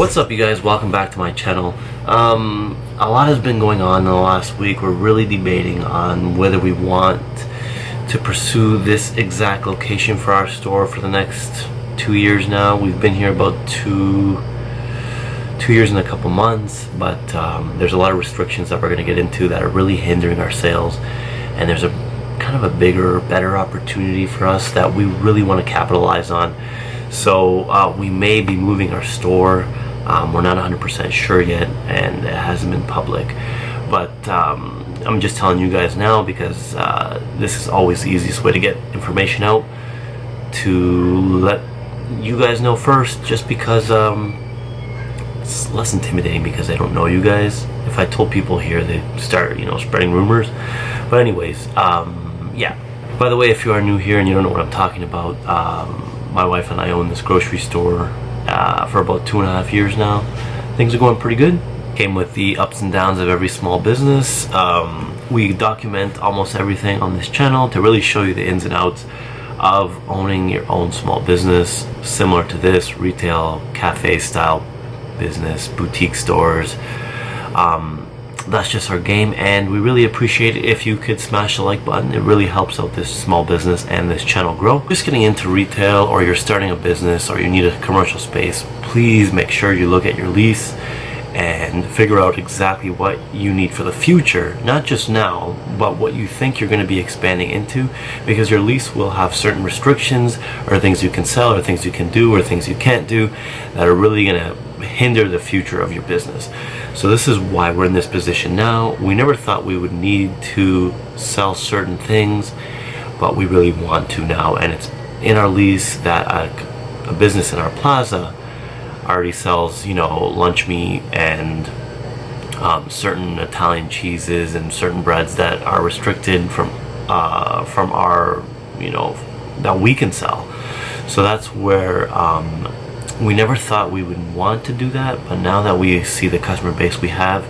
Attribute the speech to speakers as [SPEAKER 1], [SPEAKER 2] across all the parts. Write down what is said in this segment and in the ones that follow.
[SPEAKER 1] What's up, you guys? Welcome back to my channel. A lot has been going on in the last week. We're really debating on whether we want to pursue this exact location for our store for the next 2 years now. We've been here about two years and a couple months, but there's a lot of restrictions that we're going to get into that are really hindering our sales, and there's a kind of a bigger, better opportunity for us that we really want to capitalize on. So we may be moving our store. We're not 100% sure yet, and it hasn't been public, but I'm just telling you guys now because this is always the easiest way to get information out, to let you guys know first, just because it's less intimidating because they don't know you guys. If I told people here, they start spreading rumors. But anyways, yeah, by the way, if you are new here and you don't know what I'm talking about, my wife and I own this grocery store for about 2.5 years now. Things are going pretty good. Came with the ups and downs of every small business. We document almost everything on this channel to really show you the ins and outs of owning your own small business, similar to this retail cafe style business, boutique stores. That's just our game, and we really appreciate it if you could smash the like button. It really helps out this small business and this channel grow. Just getting into retail, or you're starting a business, or you need a commercial space, please make sure you look at your lease and figure out exactly what you need for the future, not just now, but what you think you're going to be expanding into, because your lease will have certain restrictions, or things you can sell, or things you can do, or things you can't do, that are really going to hinder the future of your business. So this is why we're in this position now. We never thought we would need to sell certain things, but we really want to now, and it's in our lease that a business in our plaza already sells lunch meat and certain Italian cheeses and certain breads that are restricted from our that we can sell. So that's where we never thought we would want to do that, but now that we see the customer base we have,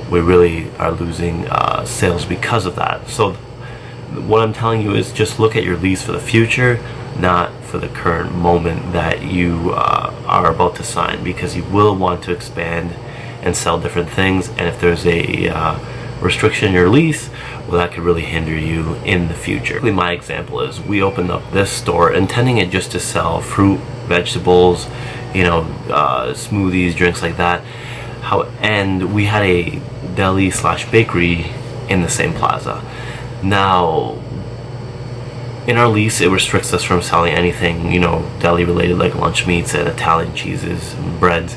[SPEAKER 1] we really are losing sales because of that. So what I'm telling you is just look at your lease for the future, not for the current moment that you are about to sign, because you will want to expand and sell different things, and if there's a restriction in your lease, well, that could really hinder you in the future. My example is we opened up this store intending it just to sell fruit, vegetables, smoothies, drinks like that. And we had a deli / bakery in the same plaza. Now, in our lease, it restricts us from selling anything, deli related, like lunch meats and Italian cheeses and breads.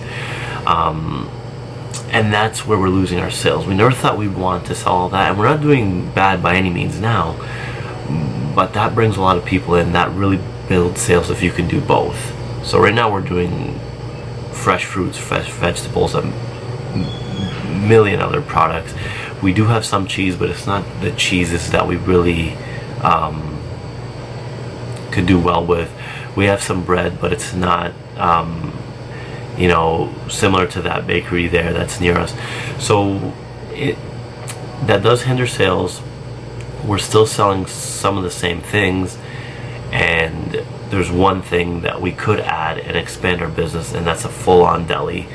[SPEAKER 1] And that's where we're losing our sales. We never thought we'd want to sell all that, and we're not doing bad by any means now, but that brings a lot of people in. That really builds sales if you can do both. So right now we're doing fresh fruits, fresh vegetables, a million other products. We do have some cheese, but it's not the cheeses that we really could do well with. We have some bread, but it's not similar to that bakery there that's near us. So that does hinder sales. We're still selling some of the same things, and there's one thing that we could add and expand our business, and that's a full-on deli.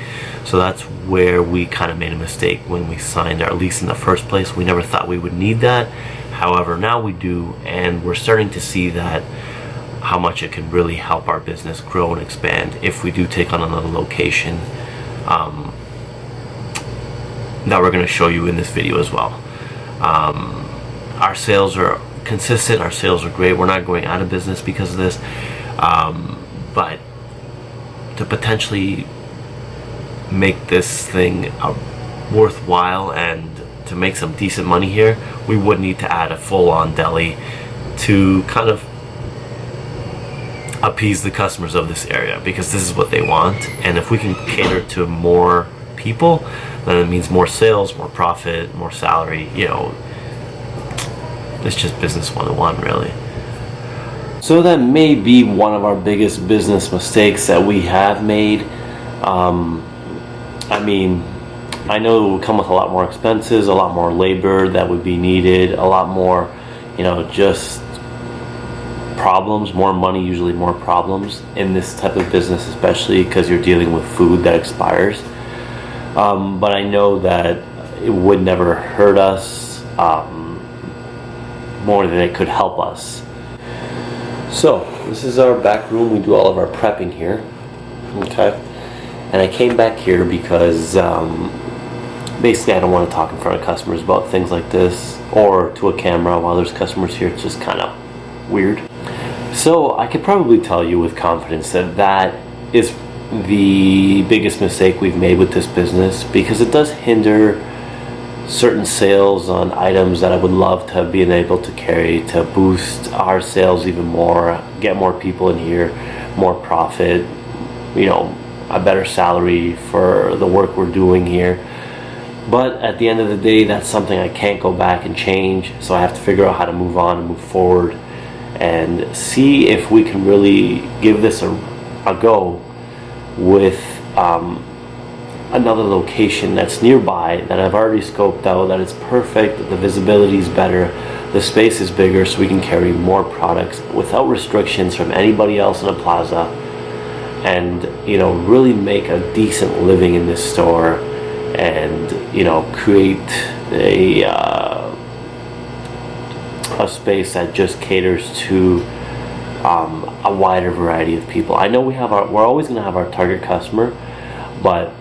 [SPEAKER 1] So that's where we kind of made a mistake when we signed our lease in the first place. We never thought we would need that. However, now we do, and we're starting to see that how much it can really help our business grow and expand if we do take on another location that we're going to show you in this video as well. Our sales are consistent, our sales are great. We're not going out of business because of this, but to potentially make this thing worthwhile and to make some decent money here, we would need to add a full-on deli to kind of appease the customers of this area, because this is what they want. And if we can cater to more people, then it means more sales, more profit, more salary. It's just business 101, really. So that may be one of our biggest business mistakes that we have made. I know it will come with a lot more expenses, a lot more labor that would be needed, a lot more just problems, more money, usually more problems in this type of business, especially because you're dealing with food that expires. But I know that it would never hurt us more than it could help us. So this is our back room. We do all of our prepping here. Okay. And I came back here because basically I don't want to talk in front of customers about things like this, or to a camera while there's customers here. It's just kind of weird. So I could probably tell you with confidence that that is the biggest mistake we've made with this business, because it does hinder certain sales on items that I would love to have been able to carry to boost our sales even more, get more people in here, more profit, you know, a better salary for the work we're doing here. But at the end of the day, that's something I can't go back and change, so I have to figure out how to move on and move forward and see if we can really give this a go with another location that's nearby that I've already scoped out, that it's perfect, the visibility is better, the space is bigger, so we can carry more products without restrictions from anybody else in the plaza, and you know, really make a decent living in this store, and you know, create a space that just caters to a wider variety of people. I know we're always going to have our target customer, but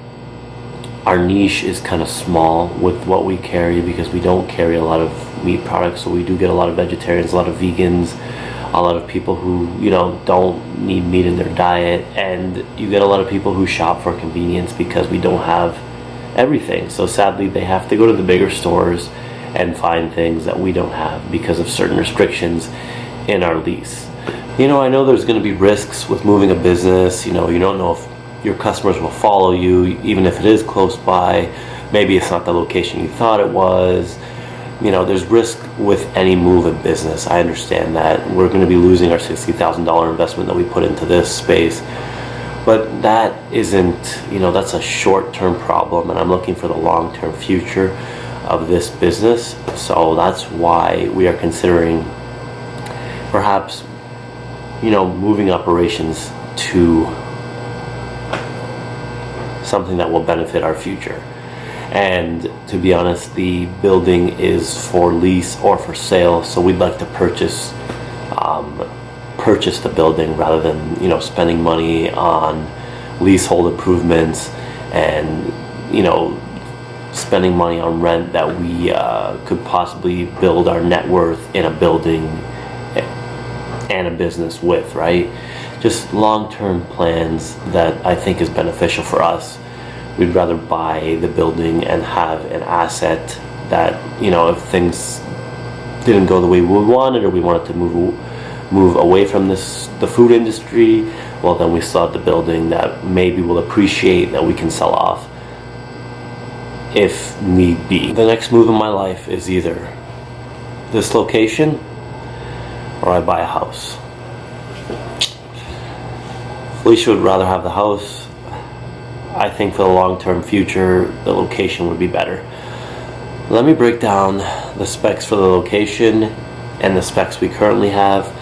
[SPEAKER 1] our niche is kind of small with what we carry, because we don't carry a lot of meat products. So we do get a lot of vegetarians, a lot of vegans, a lot of people who, you know, don't need meat in their diet, and you get a lot of people who shop for convenience because we don't have everything. So sadly, they have to go to the bigger stores and find things that we don't have because of certain restrictions in our lease. You know, I know there's going to be risks with moving a business. You know, you don't know if your customers will follow you, even if it is close by. Maybe it's not the location you thought it was. You know, there's risk with any move in business. I understand that. We're going to be losing our $60,000 investment that we put into this space. But that isn't, you know, that's a short-term problem, and I'm looking for the long-term future of this business. So that's why we are considering perhaps, you know, moving operations to something that will benefit our future. And to be honest, the building is for lease or for sale, so we'd like to purchase the building rather than, you know, spending money on leasehold improvements and, you know, spending money on rent that we could possibly build our net worth in a building and a business with, right? Just long-term plans that I think is beneficial for us. We'd rather buy the building and have an asset that, you know, if things didn't go the way we wanted, or we wanted to move away from the food industry, well, then we still have the building that maybe will appreciate, that we can sell off if need be. The next move in my life is either this location or I buy a house. Felicia would rather have the house. I think for the long-term future, the location would be better. Let me break down the specs for the location and the specs we currently have,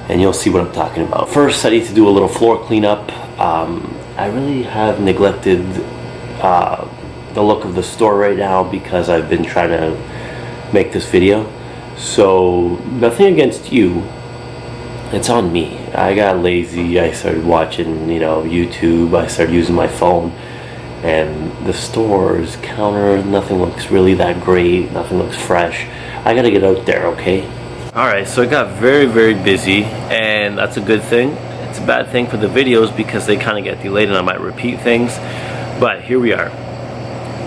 [SPEAKER 1] and you'll see what I'm talking about. First, I need to do a little floor cleanup. I really have neglected the look of the store right now because I've been trying to make this video. So nothing against you, it's on me. I got lazy, I started watching, you know, YouTube, I started using my phone, and the store's counter, nothing looks really that great, nothing looks fresh. I gotta get out there, okay? Alright, so it got very, very busy, and that's a good thing. It's a bad thing for the videos because they kind of get delayed and I might repeat things, but here we are.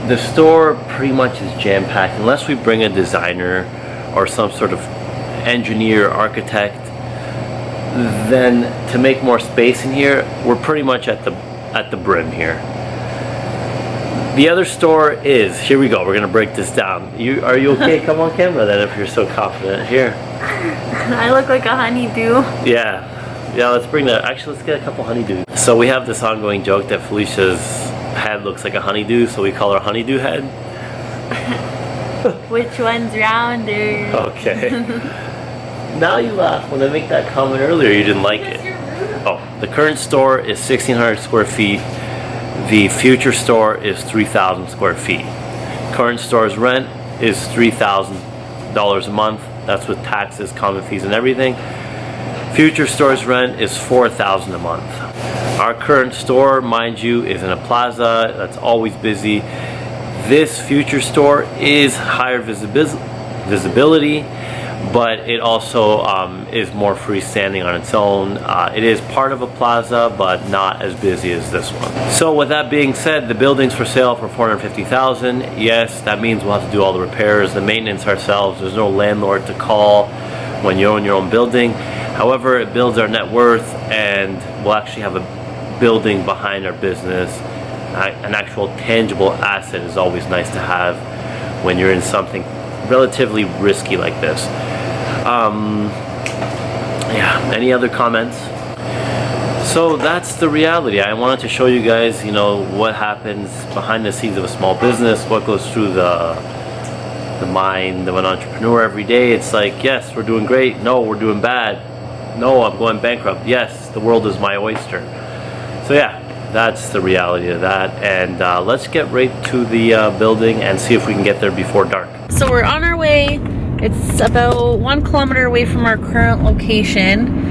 [SPEAKER 1] The store pretty much is jam-packed, unless we bring a designer or some sort of engineer, architect. Then to make more space in here, we're pretty much at the brim here. The other store is, here we go, we're gonna break this down. Are you okay? Come on camera then if you're so confident. Here.
[SPEAKER 2] I look like a honeydew.
[SPEAKER 1] Yeah, let's bring that. Actually, let's get a couple honeydews. So we have this ongoing joke that Felicia's head looks like a honeydew, so we call her honeydew head.
[SPEAKER 2] Which one's rounder?
[SPEAKER 1] Okay. Now you laugh when I make that comment earlier. You didn't like it. Oh, the current store is 1,600 square feet. The future store is 3,000 square feet. Current store's rent is $3,000 a month. That's with taxes, common fees, and everything. Future store's rent is $4,000 a month. Our current store, mind you, is in a plaza that's always busy. This future store is higher visibility, but it also is more freestanding on its own. It is part of a plaza, but not as busy as this one. So with that being said, the building's for sale for $450,000. Yes, that means we'll have to do all the repairs, the maintenance ourselves. There's no landlord to call when you own your own building. However, it builds our net worth, and we'll actually have a building behind our business. An actual tangible asset is always nice to have when you're in something relatively risky like this. Yeah, any other comments? So that's the reality. I wanted to show you guys, you know, what happens behind the scenes of a small business, what goes through the mind of an entrepreneur every day. It's like, yes, we're doing great. No, we're doing bad. No, I'm going bankrupt. Yes, the world is my oyster. So yeah, that's the reality of that. And let's get right to the building and see if we can get there before dark.
[SPEAKER 2] So we're on our way. It's about 1 kilometer away from our current location.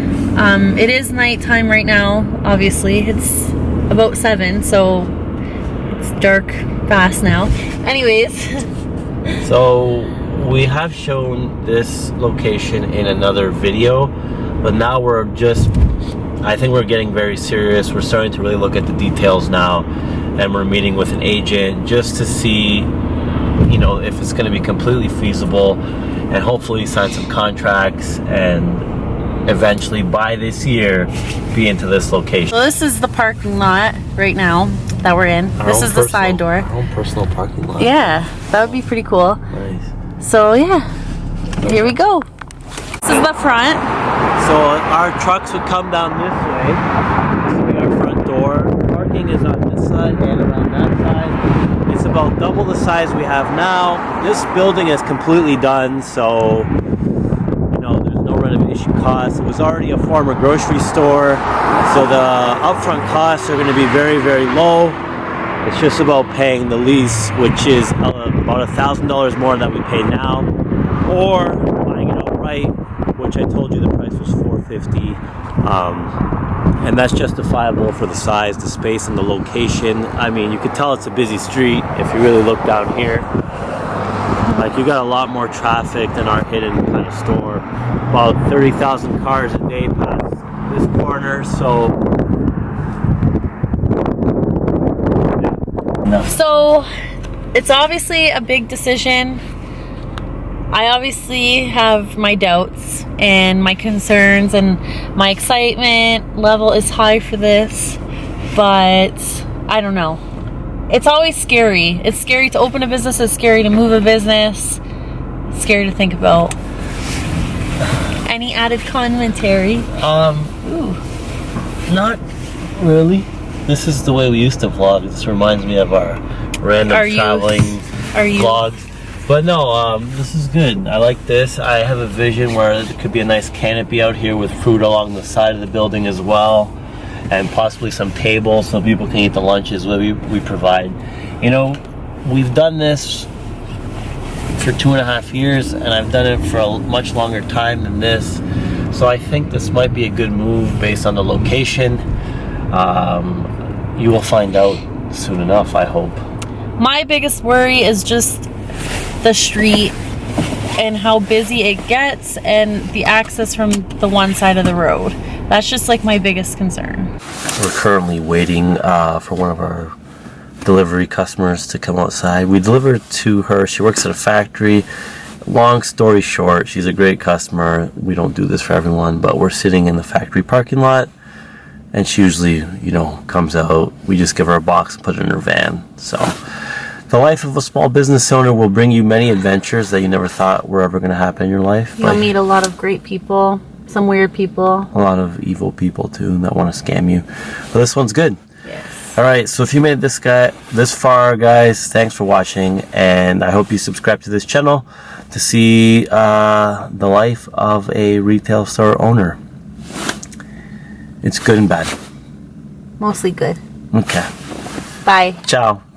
[SPEAKER 2] It is nighttime right now, obviously. It's about 7, so it's dark fast now. Anyways.
[SPEAKER 1] So we have shown this location in another video, but now we're just, I think we're getting very serious. We're starting to really look at the details now, and we're meeting with an agent just to see, you know, if it's going to be completely feasible, and hopefully sign some contracts and eventually by this year be into this location.
[SPEAKER 2] So this is the parking lot right now that we're in. This is the side door.
[SPEAKER 1] Our own personal parking lot.
[SPEAKER 2] Yeah, that would be pretty cool.
[SPEAKER 1] Nice.
[SPEAKER 2] So yeah, here we go. This is the front.
[SPEAKER 1] So our trucks would come down this way. This would be our front door. Parking is on this side and around that side. It's about double the size we have now. This building is completely done, so you know there's no renovation costs. It was already a former grocery store, so the upfront costs are going to be very, very low. It's just about paying the lease, which is about $1,000 more than we pay now, or buying it outright, which I told you the price was $450, and that's justifiable for the size, the space, and the location. I mean, you could tell it's a busy street if you really look down here. Like, you got a lot more traffic than our hidden kind of store. About 30,000 cars a day pass this corner, so yeah.
[SPEAKER 2] So it's obviously a big decision. I obviously have my doubts and my concerns, and my excitement level is high for this, but I don't know. It's always scary. It's scary to open a business. It's scary to move a business. It's scary to think about. Any added commentary?
[SPEAKER 1] Ooh. Not really. This is the way we used to vlog. This reminds me of our random traveling vlogs. But no, this is good. I like this. I have a vision where there could be a nice canopy out here with fruit along the side of the building as well, and possibly some tables so people can eat the lunches that we provide. You know, we've done this for 2.5 years, and I've done it for a much longer time than this. So I think this might be a good move based on the location. You will find out soon enough, I hope.
[SPEAKER 2] My biggest worry is just the street and how busy it gets, and the access from the one side of the road. That's just like my biggest concern.
[SPEAKER 1] We're currently waiting for one of our delivery customers to come outside. We delivered to her. She works at a factory. Long story short, she's a great customer. We don't do this for everyone, but we're sitting in the factory parking lot, and she usually, you know, comes out. We just give her a box and put it in her van. So the life of a small business owner will bring you many adventures that you never thought were ever going to happen in your life.
[SPEAKER 2] You'll meet a lot of great people, some weird people.
[SPEAKER 1] A lot of evil people too that want to scam you. But this one's good.
[SPEAKER 2] Yes.
[SPEAKER 1] All right, so if you made this far, guys, thanks for watching, and I hope you subscribe to this channel to see the life of a retail store owner. It's good and bad.
[SPEAKER 2] Mostly good.
[SPEAKER 1] Okay.
[SPEAKER 2] Bye.
[SPEAKER 1] Ciao.